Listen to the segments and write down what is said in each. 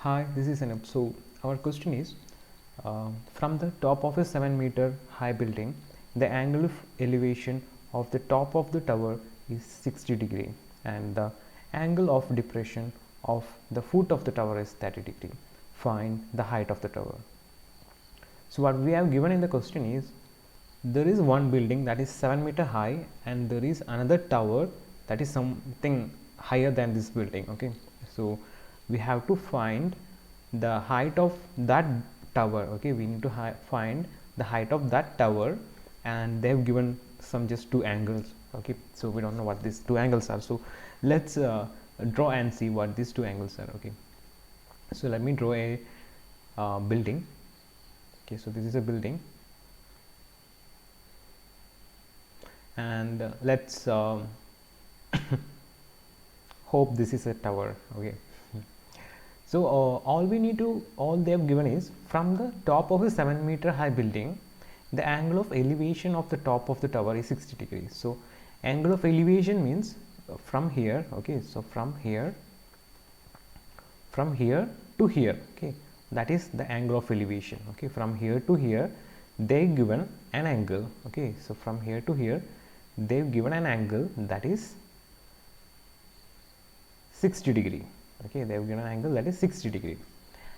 Hi, this is Anup. So our question is, from the top of a 7-meter high building, the angle of elevation of the top of the tower is 60 degree and the angle of depression of the foot of the tower is 30 degree. Find the height of the tower. So what we have given in the question is, there is one building that is 7-meter high and there is another tower that is something higher than this building. Okay, so we have to find the height of that tower. Okay, we need to find the height of that tower, and they have given some just two angles. Okay, so we don't know what these two angles are, so let's draw and see what these two angles are. Okay, so let me draw a building. Okay, so this is a building, and let's hope this is a tower. Okay, so all they have given is, from the top of a 7-meter high building, the angle of elevation of the top of the tower is 60 degrees. So angle of elevation means from here. Okay, so from here to here. Okay, that is the angle of elevation. Okay, from here to here they given an angle. Okay, so from here to here they've given an angle that is 60 degree. Okay, they have given an angle that is 60 degree,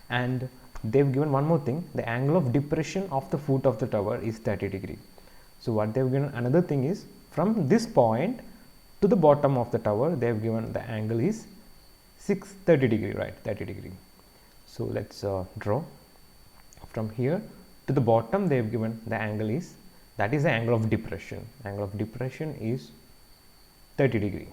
and they've given one more thing, the angle of depression of the foot of the tower is 30 degree. So what they've given another thing is, from this point to the bottom of the tower they have given the angle is 30 degree, right? 30 degree. So let's draw. From here to the bottom they have given the angle is, that is the angle of depression. Angle of depression is 30 degree.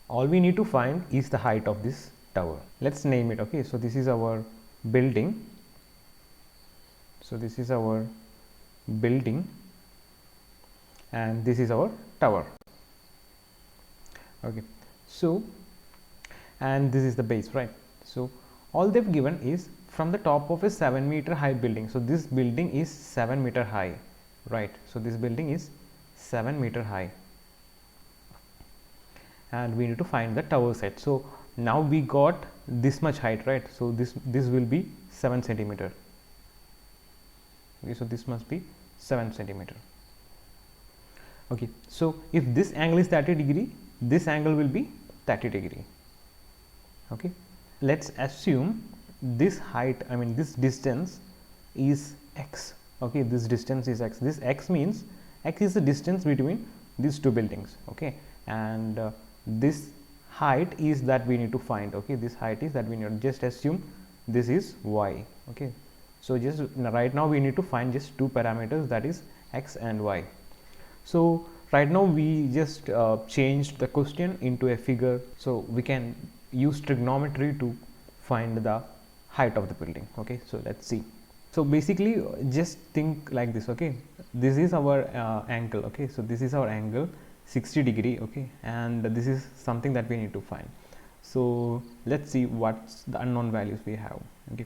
All we need to find is the height of this tower. Let's name it. Okay, so this is our building. So this is our building and this is our tower. Okay, so and this is the base, right? So all they've given is, from the top of a 7-meter high building. So this building is 7-meter high, right? So this building is 7-meter high, and we need to find the tower height. So now we got this much height, right? So this will be 7 centimeter. Okay, so this must be 7 centimeter. Okay, so if this angle is 30 degree, this angle will be 30 degree. Okay, let's assume this height, I mean this distance is x. Okay, this distance is x. This x means x is the distance between these two buildings. Okay, and this height is that we need to find. Okay, this height is that we need to just assume this is y. Okay, so just right now we need to find just two parameters, that is x and y. So right now we just changed the question into a figure, so we can use trigonometry to find the height of the building. Okay, so let's see. So basically just think like this. Okay, this is our angle. Okay, so this is our angle 60 degree. Okay, and this is something that we need to find. So let's see what's the unknown values we have. Okay,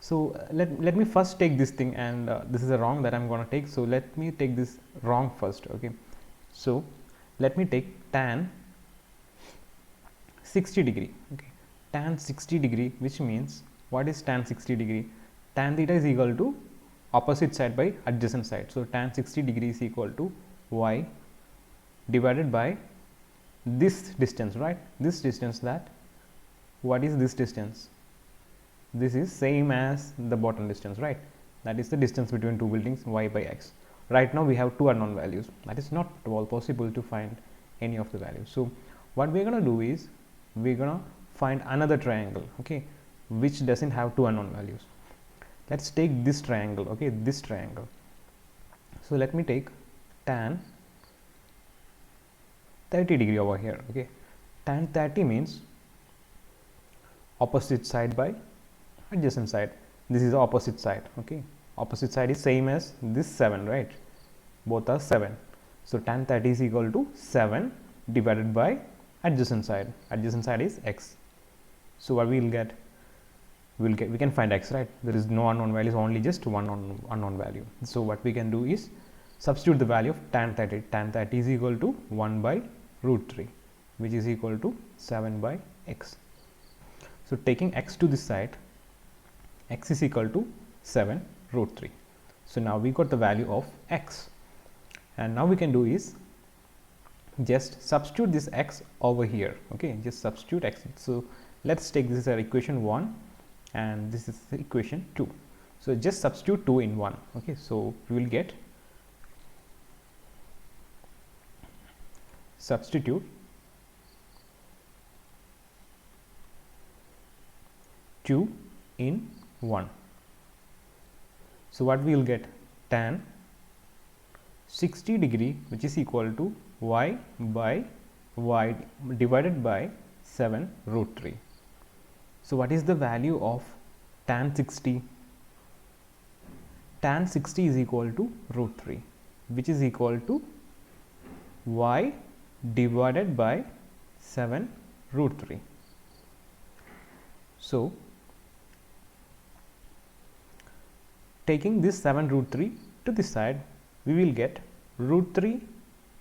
so let me first take this thing, and this is a wrong that I'm going to take. So let me take this wrong first. Okay, so let me take tan 60 degree. Okay, tan 60 degree, which means, what is tan 60 degree? Tan theta is equal to opposite side by adjacent side. So tan 60 degree is equal to y divided by this distance, right? This distance, that what is this distance? This is same as the bottom distance, right? That is the distance between two buildings, y by x. Right now we have two unknown values, that is not at all possible to find any of the values. So what we're going to do is, we're going to find another triangle, okay, which doesn't have two unknown values. Let's take this triangle. Okay, this triangle. So let me take tan 30 degree over here. Okay, tan 30 means opposite side by adjacent side. This is the opposite side. Okay, opposite side is same as this 7, right? Both are 7. So tan 30 is equal to 7 divided by adjacent side. Adjacent side is x. So what we will get? We can find x, right? There is no unknown values, only just one unknown value. So what we can do is substitute the value of tan 30. Tan 30 is equal to 1 by root 3, which is equal to 7 by x. So taking x to this side, x is equal to 7 root 3. So now we got the value of x, and now we can do is just substitute this x over here. Okay, just substitute x. So let's take this as equation 1 and this is equation 2. So just substitute 2 in 1. Okay, so we will get, substitute 2 in 1. So what we will get, tan 60 degree, which is equal to y by y divided by 7 root 3. So what is the value of tan 60? Tan 60 is equal to root 3, which is equal to y divided by 7 root 3. So taking this 7 root 3 to this side, we will get root 3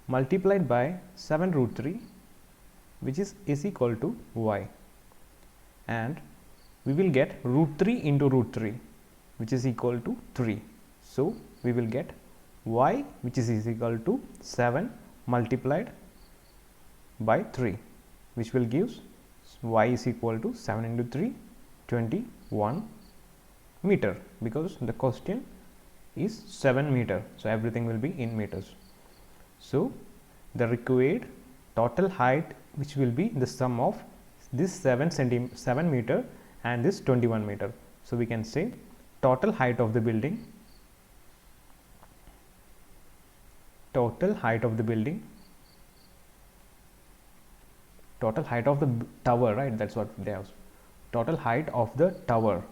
multiplied by 7 root 3, which is equal to y, and we will get root 3 into root 3, which is equal to 3. So we will get y, which is equal to 7 multiplied by 3, which will give y is equal to 7 into 3, 21 meter, because the question is 7 meter. So everything will be in meters. So the required total height, which will be the sum of this 7 meter and this 21 meter. So we can say total height of the building, total height of the tower, right? That's what they have. Total height of the tower,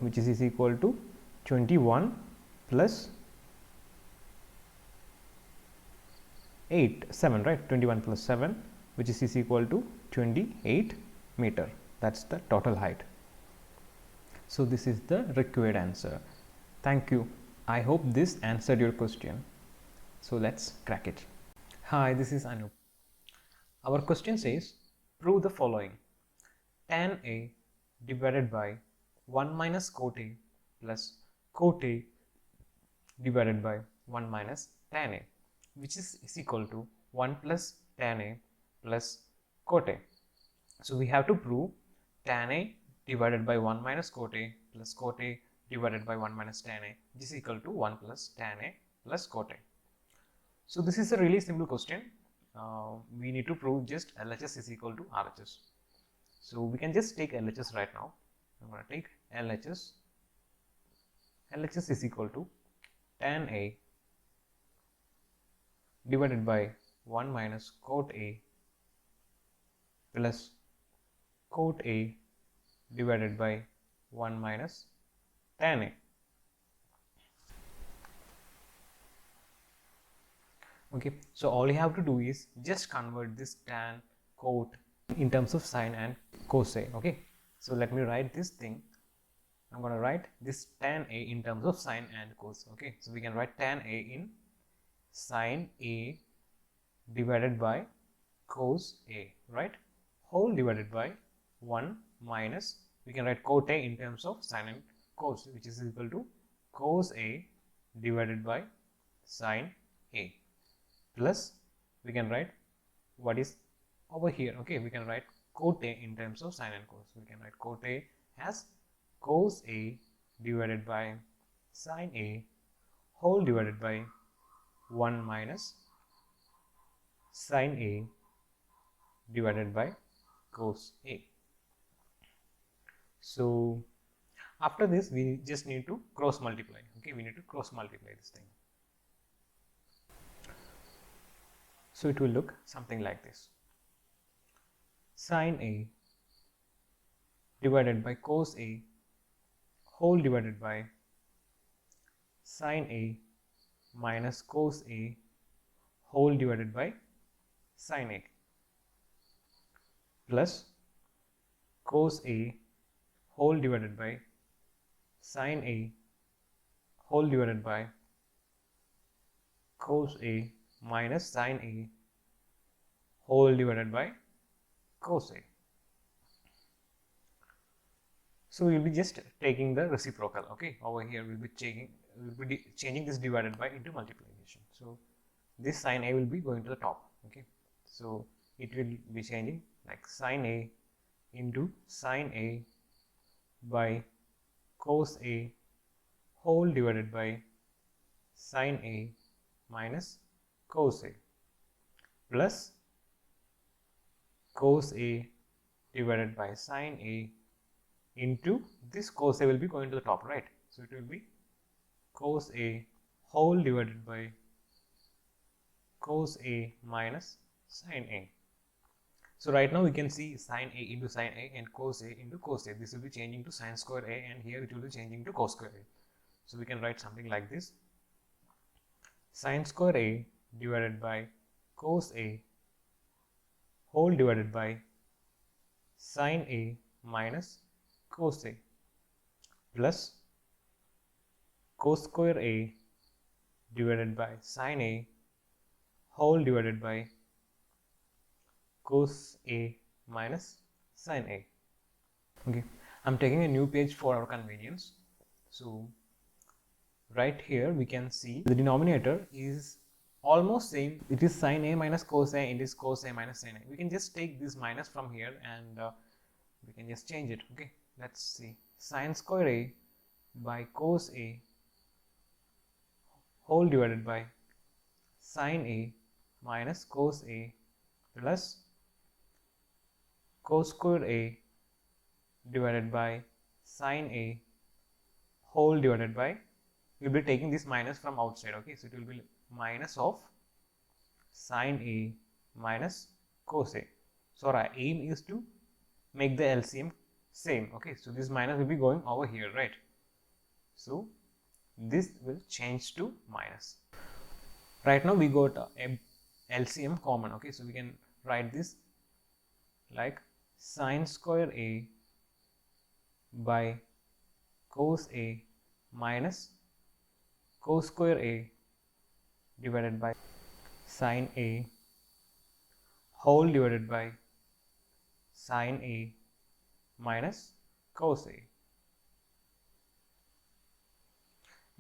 which is equal to 21 plus 7, right? 21 plus 7, which is equal to 28 meter. That's the total height. So this is the required answer. Thank you. I hope this answered your question. So let's crack it. Hi, this is Anup. Our question says, prove the following: tan A divided by 1 minus cot A plus cot A divided by 1 minus tan A, which is equal to 1 plus tan A plus cot A. So we have to prove tan A divided by 1 minus cot A plus cot A divided by 1 minus tan A, which is equal to 1 plus tan A plus cot A. So this is a really simple question. We need to prove just LHS is equal to RHS. So we can just take LHS right now. I'm going to take LHS. LHS is equal to tan A divided by 1 minus cot A plus cot A divided by 1 minus tan A. Okay, so all you have to do is just convert this tan, cot in terms of sine and cos A. Okay, so let me write this thing. I'm going to write this tan A in terms of sine and cos. Okay, so we can write tan A in sine A divided by cos A, right? Whole divided by 1 minus, we can write cot A in terms of sine and cos, which is equal to cos A divided by sine A, plus we can write what is over here. Okay, we can write cot A in terms of sine and cos. We can write cot A as cos A divided by sine A whole divided by 1 minus sine A divided by cos A. So after this we just need to cross multiply. Okay, we need to cross multiply this thing. So it will look something like this: sine A divided by cos A whole divided by sine A minus cos A whole divided by sine A plus cos A whole divided by sine A whole divided by cos A minus sine A whole divided by cos A. So we'll be just taking the reciprocal. Okay, over here we'll be changing this divided by into multiplication. So this sine A will be going to the top. Okay, so it will be changing like sine A into sine A by cos A whole divided by sine A minus cos A plus cos A divided by sine A into this cos A will be going to the top, right? So it will be cos A whole divided by cos A minus sine A. So right now we can see sine A into sine A and cos A into cos A. This will be changing to sine square A, and here it will be changing to cos square A. So we can write something like this: sine square A divided by cos A whole divided by sine A minus cos A plus cos square A divided by sine A whole divided by cos A minus sine A. Okay, I'm taking a new page for our convenience. So right here we can see the denominator is almost same. It is sine A minus cos A, it is cos A minus sine A. We can just take this minus from here and we can just change it. Okay, let's see. Sine square A by cos A whole divided by sine A minus cos A plus cos square A divided by sine A whole divided by, we will be taking this minus from outside. Okay, so it will be minus of sine A minus cos A. So our aim is to make the LCM same. Okay, so this minus will be going over here, right? So this will change to minus. Right now we got a LCM common. Okay, so we can write this like sine square A by cos A minus cos square A divided by sine A whole divided by sine A minus cos A.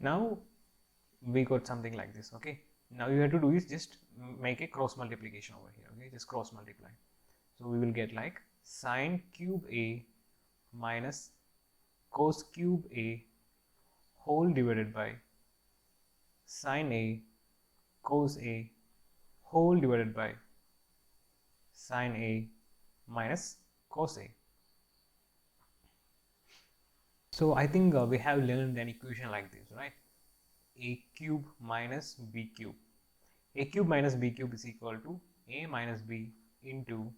Now we got something like this. Okay, now you have to do is just make a cross multiplication over here. Okay, just cross multiply. So we will get like sine cube A minus cos cube A whole divided by sine A cos A whole divided by sine A minus cos A. So I think we have learned an equation like this, right? A cube minus B cube. A cube minus B cube is equal to A minus B into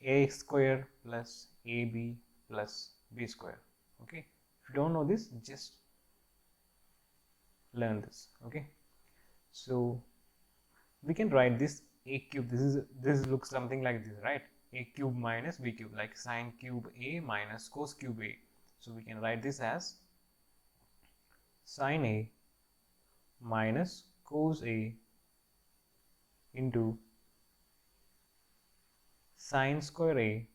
A square plus AB plus B square. Okay, if you don't know this, just learn this. Okay, so we can write this A cube. This looks something like this, right? A cube minus B cube, like sine cube A minus cos cube A. So we can write this as sine A minus cos A into sine square A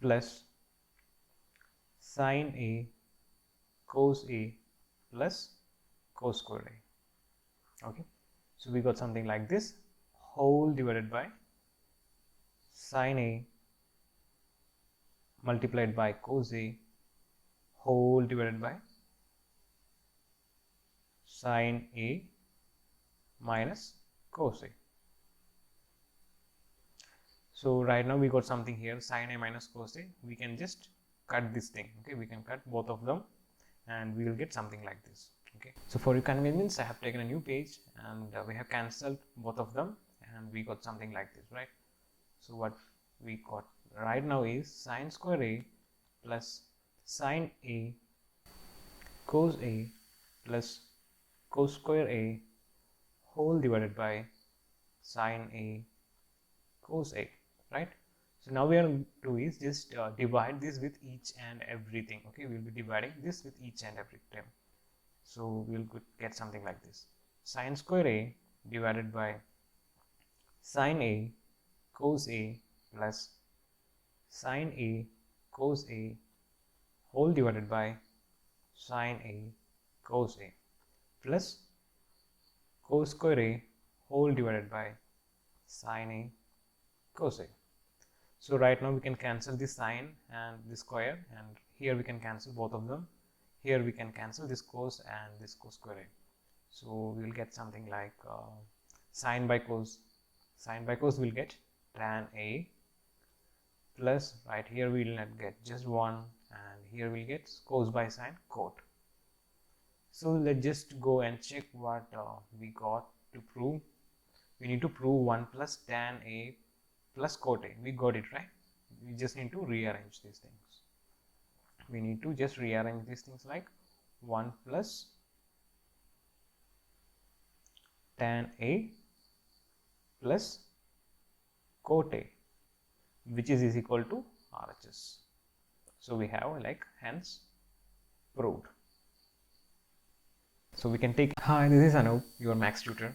plus sine A cos A plus cos square A. Okay, so we got something like this, whole divided by sine A multiplied by cos A whole divided by sine A minus cos A. So right now we got something here, sine A minus cos A. We can just cut this thing. Okay, we can cut both of them and we will get something like this. Okay, so for your convenience I have taken a new page and we have cancelled both of them and we got something like this, right? So what we got right now is sine square A plus sine A cos A plus cos square A whole divided by sine A cos A, right? So now we are going to is just divide this with each and everything. Okay, we will be dividing this with each and every term. So we will get something like this: sine square A divided by sine A cos A plus sine A cos A whole divided by sine A cos A plus cos square A whole divided by sine A cos A. So right now we can cancel this sine and this square, and here we can cancel both of them. Here we can cancel this cos and this cos square A. So we will get something like sine by cos. Sine by cos will get tan A plus, right here we will not get just 1, and here we will get cos by sine cot. So let's just go and check what we got to prove. We need to prove 1 plus tan A plus cot A. We got it, right? We just need to rearrange these things. We need to just rearrange these things like 1 plus tan A plus cot A, which is equal to RHS. So we have like hence proved. So we can take, hi, this is Anup, your max tutor.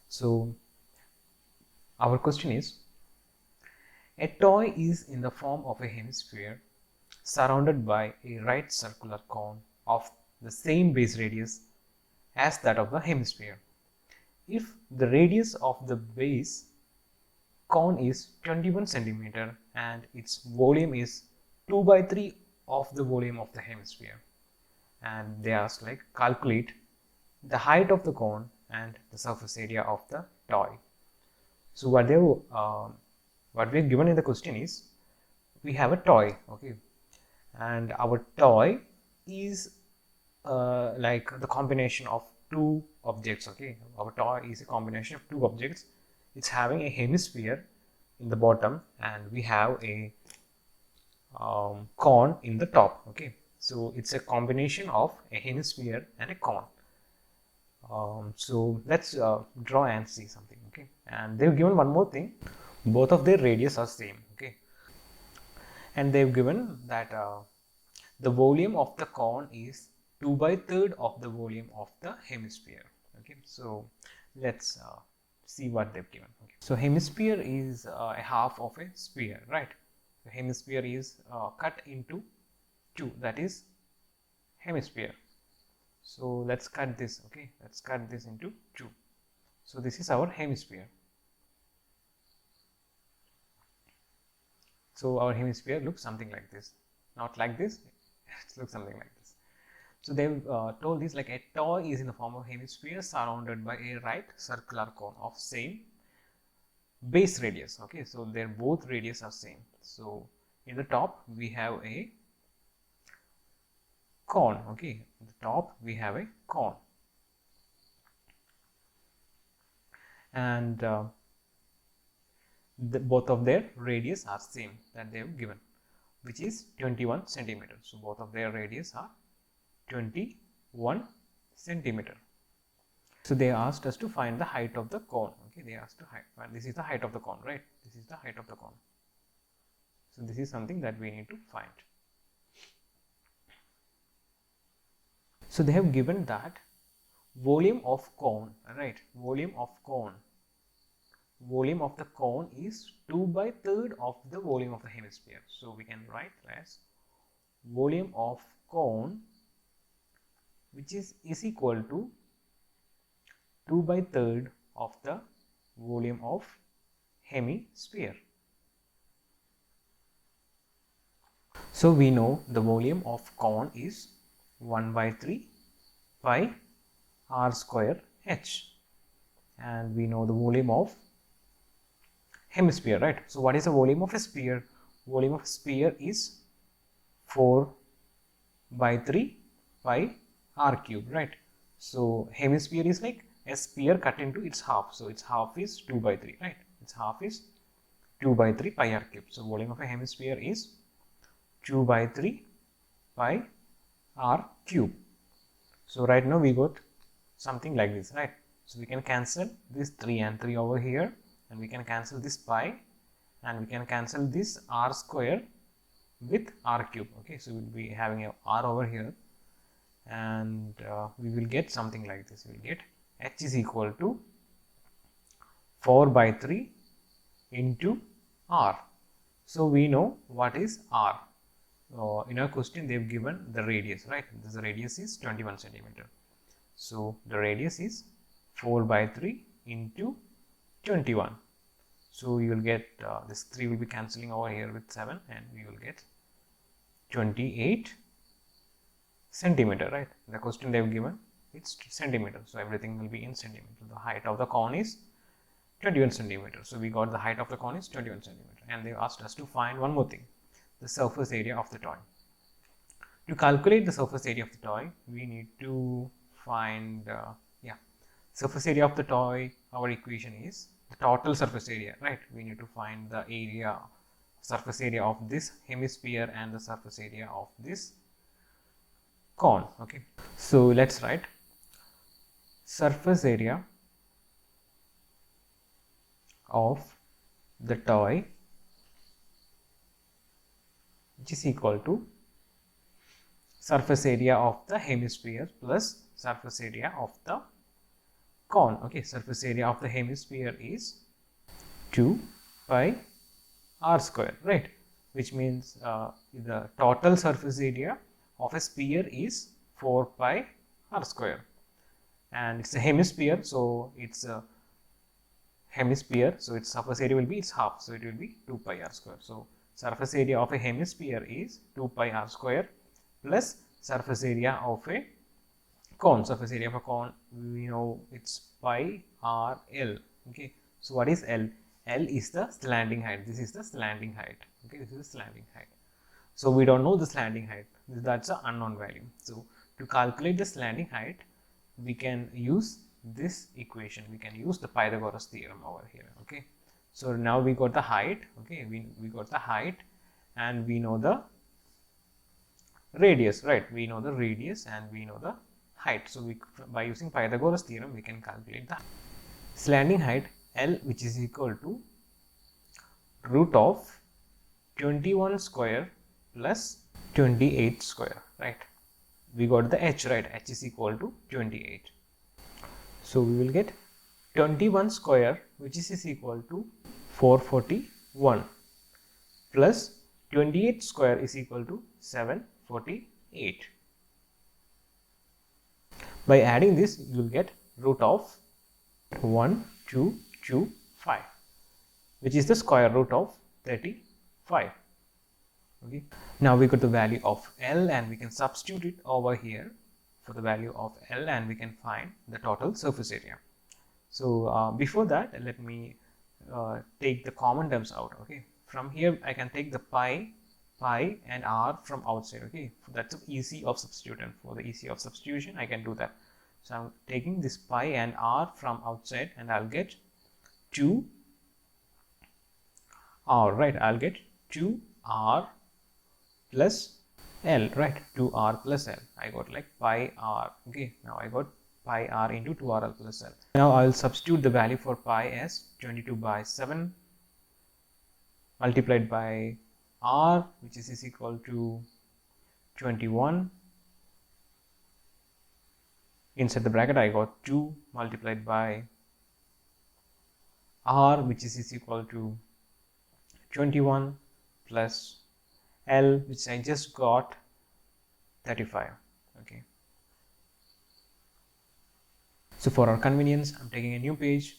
So our question is, a toy is in the form of a hemisphere surrounded by a right circular cone of the same base radius as that of the hemisphere. If the radius of the base cone is 21 centimeter and its volume is 2 by 3 of the volume of the hemisphere, and they ask like calculate the height of the cone and the surface area of the toy. So what we are given in the question is, we have a toy, okay, and our toy is like the combination of two objects, okay. Our toy is a combination of two objects. It's having a hemisphere in the bottom and we have a cone in the top, okay. So it's a combination of a hemisphere and a cone. So let's draw and see something, okay. And they've given one more thing, both of their radius are same, okay, and they've given that the volume of the cone is 2 by 3rd of the volume of the hemisphere, okay. So let's see what they've given, okay. So hemisphere is a half of a sphere, right? The hemisphere is cut into 2, that is hemisphere. So let's cut this, okay, let's cut this into 2. So this is our hemisphere. So our hemisphere looks something like this, not like this, it looks something like this. So they've told this like a toy is in the form of hemisphere surrounded by a right circular cone of same base radius, okay. So their both radius are same. So in the top we have a cone, okay, at the top we have a cone, and both of their radius are same that they have given, which is 21 centimeter. So both of their radius are 21 centimeter. So they asked us to find the height of the cone, okay. They asked to find, this is the height of the cone, right? This is the height of the cone. So this is something that we need to find. So they have given that volume of cone, right? Volume of the cone is 2 by 3rd of the volume of the hemisphere. So we can write as volume of cone, which is equal to 2 by 3rd of the volume of hemisphere. So we know the volume of cone is 1 by 3 pi r square h, and we know the volume of hemisphere, right? So what is the volume of a sphere? Volume of a sphere is 4 by 3 pi r cube, right? So hemisphere is like a sphere cut into its half, so its half is 2 by 3, right? Its half is 2 by 3 pi r cube. So volume of a hemisphere is 2 by 3 pi r cube. So right now we got something like this, right? So we can cancel this 3 and 3 over here, and we can cancel this pi, and we can cancel this r square with r cube, okay. So we'll be having a r over here, and we will get something like this. We will get h is equal to 4 by 3 into r. So we know what is r. In our question they have given the radius, right? This radius is 21 centimeter. So the radius is 4 by 3 into 21. So you will get this 3 will be cancelling over here with 7, and we will get 28 centimeter, right? The question they have given, it's centimeter, so everything will be in centimeter. The height of the cone is 21 centimeter. So we got the height of the cone is 21 centimeter, and they asked us to find one more thing, the surface area of the toy. To calculate the surface area of the toy, we need to find surface area of the toy. Our equation is the total surface area, right? We need to find the area, surface area of this hemisphere and the surface area of this cone. Okay, so let's write surface area of the toy, which is equal to surface area of the hemisphere plus surface area of the cone. Okay, surface area of the hemisphere is 2 pi r square, right? Which means the total surface area of a sphere is 4 pi r square, and it's a hemisphere, so it's a hemisphere, so its surface area will be its half, so it will be 2 pi r square. So surface area of a hemisphere is 2 pi r square plus surface area of a cone. Surface area of a cone, we know it's pi r l. Okay, so what is l? L is the slanting height. This is the slanting height. Okay, this is the slanting height. So we don't know the slanting height. That's an unknown value. So to calculate the slanting height, we can use this equation. We can use the Pythagoras theorem over here. Okay, so now we got the height. Okay, we got the height, and we know the radius, right? We know the radius and we know the height. So we, by using Pythagoras theorem, we can calculate the slanting height L, which is equal to root of 21 square plus 28 square, right? We got the h, right? H is equal to 28. So we will get 21 square, which is equal to 441 plus 28 square is equal to 748. By adding this, you will get root of 1225, which is the square root of 35. Okay, now we got the value of L, and we can substitute it over here for the value of L, and we can find the total surface area. So before that, let me take the common terms out. Okay, from here I can take the pi and r from outside. Okay, that's easy of substitution. For the easy of substitution, I can do that. So I'm taking this pi and r from outside, and I'll get 2 r, right? I'll get 2 r plus L, right? 2r plus L. I got like pi r. Okay, now I got pi r into 2r plus L. Now I'll substitute the value for pi as 22 by 7 multiplied by r, which is equal to 21. Inside the bracket, I got 2 multiplied by r, which is equal to 21 plus L, which I just got 35. Okay, so for our convenience, I'm taking a new page.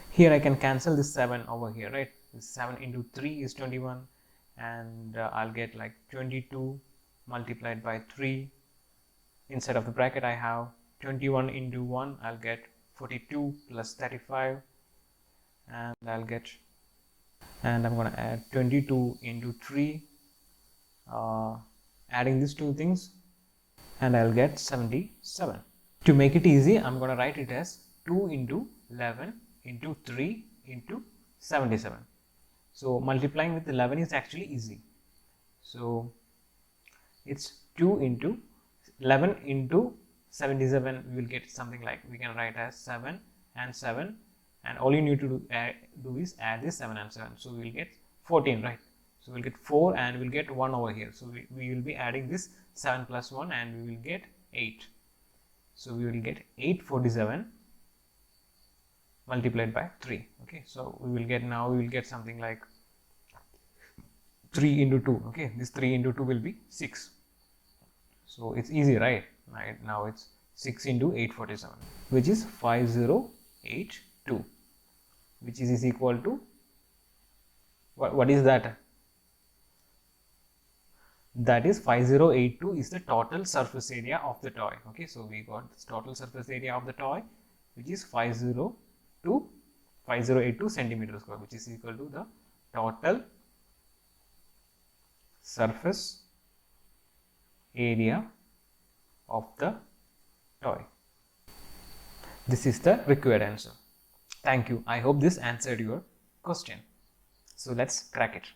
Here I can cancel this 7 over here, right? This 7 into 3 is 21, and I'll get like 22 multiplied by 3. Inside of the bracket, I have 21 into 1, I'll get 42 plus 35, and I'll get, and I'm going to add 22 into 3, adding these two things, and I'll get 77. To make it easy, I'm going to write it as 2 into 11 into 3 into 77. So multiplying with 11 is actually easy. So it's 2 into 11 into 77. We will get something like, we can write as 7 and 7, and all you need to do is add this 7 and 7. So we will get 14, right? So we'll get 4, and we'll get 1 over here. So we will be adding this 7 plus 1, and we will get 8. So we will get 847 multiplied by 3. Okay, so we will get something like 3 into 2. Okay, this 3 into 2 will be 6. So it's easy, right? Now it's 6 into 847, which is 5082, which is equal to what is that? That is 5082 is the total surface area of the toy. Okay, so we got this total surface area of the toy, which is 5082 centimeter square, which is equal to the total surface area of the toy. This is the required answer. Thank you. I hope this answered your question. So let's crack it.